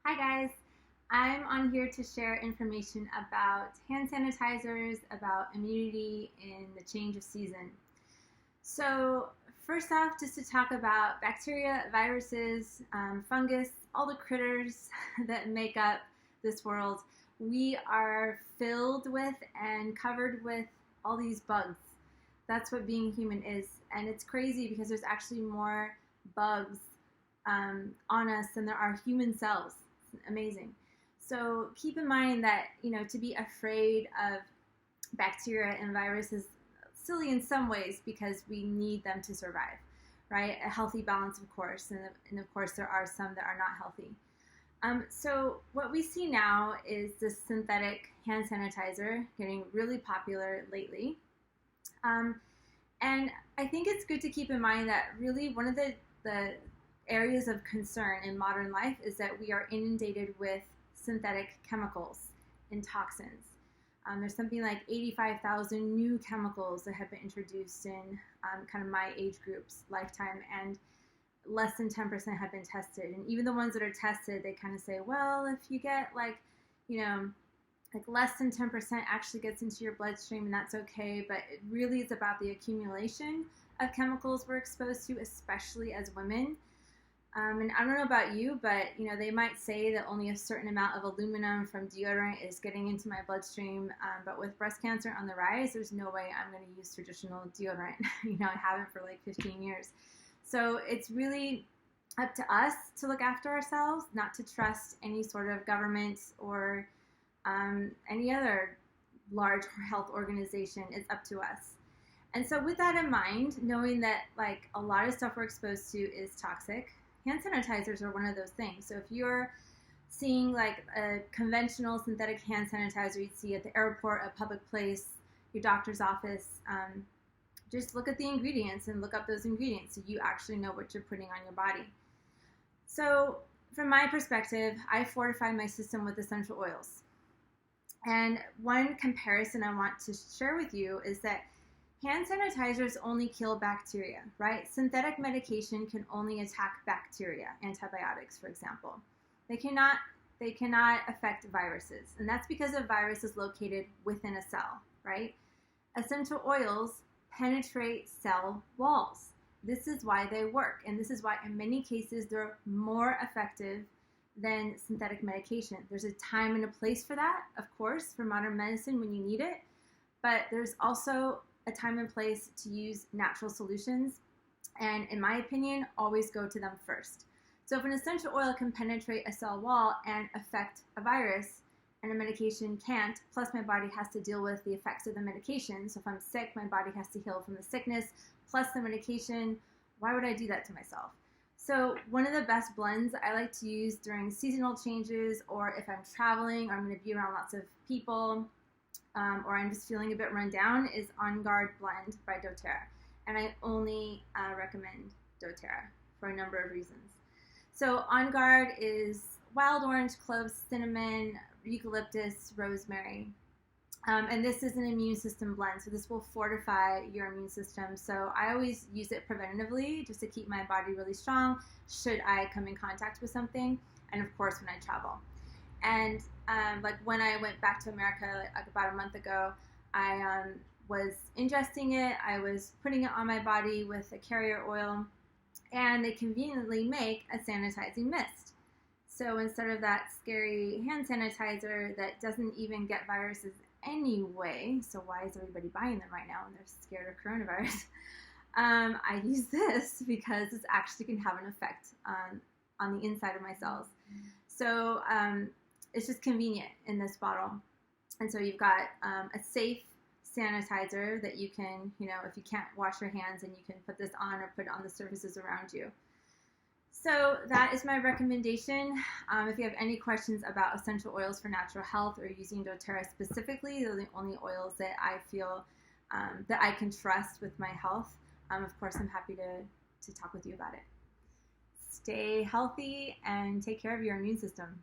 Hi guys, I'm on here to share information about hand sanitizers, about immunity in the change of season. So first off, just to talk about bacteria, viruses, fungus, all the critters that make up this world, we are filled with and covered with all these bugs. That's what being human is. And it's crazy because there's actually more bugs on us than there are human cells. Amazing. So keep in mind that, to be afraid of bacteria and viruses is silly in some ways because we need them to survive, right? A healthy balance, of course, and of course there are some that are not healthy. So what we see now is this synthetic hand sanitizer getting really popular lately. And I think it's good to keep in mind that really one of the areas of concern in modern life is that we are inundated with synthetic chemicals and toxins. There's something like 85,000 new chemicals that have been introduced in kind of my age group's lifetime, and less than 10% have been tested. And even the ones that are tested, they kind of say, well, if you get like less than 10% actually gets into your bloodstream, and that's okay. But it really is about the accumulation of chemicals we're exposed to, especially as women. And I don't know about you, but they might say that only a certain amount of aluminum from deodorant is getting into my bloodstream. But with breast cancer on the rise, there's no way I'm going to use traditional deodorant. I haven't for like 15 years. So it's really up to us to look after ourselves, not to trust any sort of government or any other large health organization. It's up to us. And so with that in mind, knowing that like a lot of stuff we're exposed to is toxic, hand sanitizers are one of those things. So if you're seeing like a conventional synthetic hand sanitizer you'd see at the airport, a public place, your doctor's office, just look at the ingredients and look up those ingredients so you actually know what you're putting on your body. So from my perspective, I fortify my system with essential oils. And one comparison I want to share with you is that hand sanitizers only kill bacteria, right? Synthetic medication can only attack bacteria, antibiotics, for example. They cannot affect viruses, and that's because a virus is located within a cell, right? Essential oils penetrate cell walls. This is why they work, and this is why in many cases they're more effective than synthetic medication. There's a time and a place for that, of course, for modern medicine when you need it, but there's also a time and place to use natural solutions, and in my opinion, always go to them first. So if an essential oil can penetrate a cell wall and affect a virus, and a medication can't, plus my body has to deal with the effects of the medication, so if I'm sick, my body has to heal from the sickness, plus the medication, why would I do that to myself? So one of the best blends I like to use during seasonal changes, or if I'm traveling, or I'm going to be around lots of people, or I'm just feeling a bit run down, is OnGuard blend by doTERRA. And I only recommend doTERRA for a number of reasons. So OnGuard is wild orange, cloves, cinnamon, eucalyptus, rosemary. And this is an immune system blend, so this will fortify your immune system. So I always use it preventatively just to keep my body really strong should I come in contact with something, and of course when I travel. And like when I went back to America like about a month ago, I was ingesting it. I was putting it on my body with a carrier oil, and they conveniently make a sanitizing mist. So instead of that scary hand sanitizer that doesn't even get viruses anyway, so why is everybody buying them right now when they're scared of coronavirus? I use this because this actually can have an effect on the inside of my cells. So it's just convenient in this bottle. And so you've got a safe sanitizer that you can, if you can't wash your hands, and you can put this on or put it on the surfaces around you. So that is my recommendation. If you have any questions about essential oils for natural health or using doTERRA specifically, they're the only oils that I feel that I can trust with my health. Of course, I'm happy to talk with you about it. Stay healthy and take care of your immune system.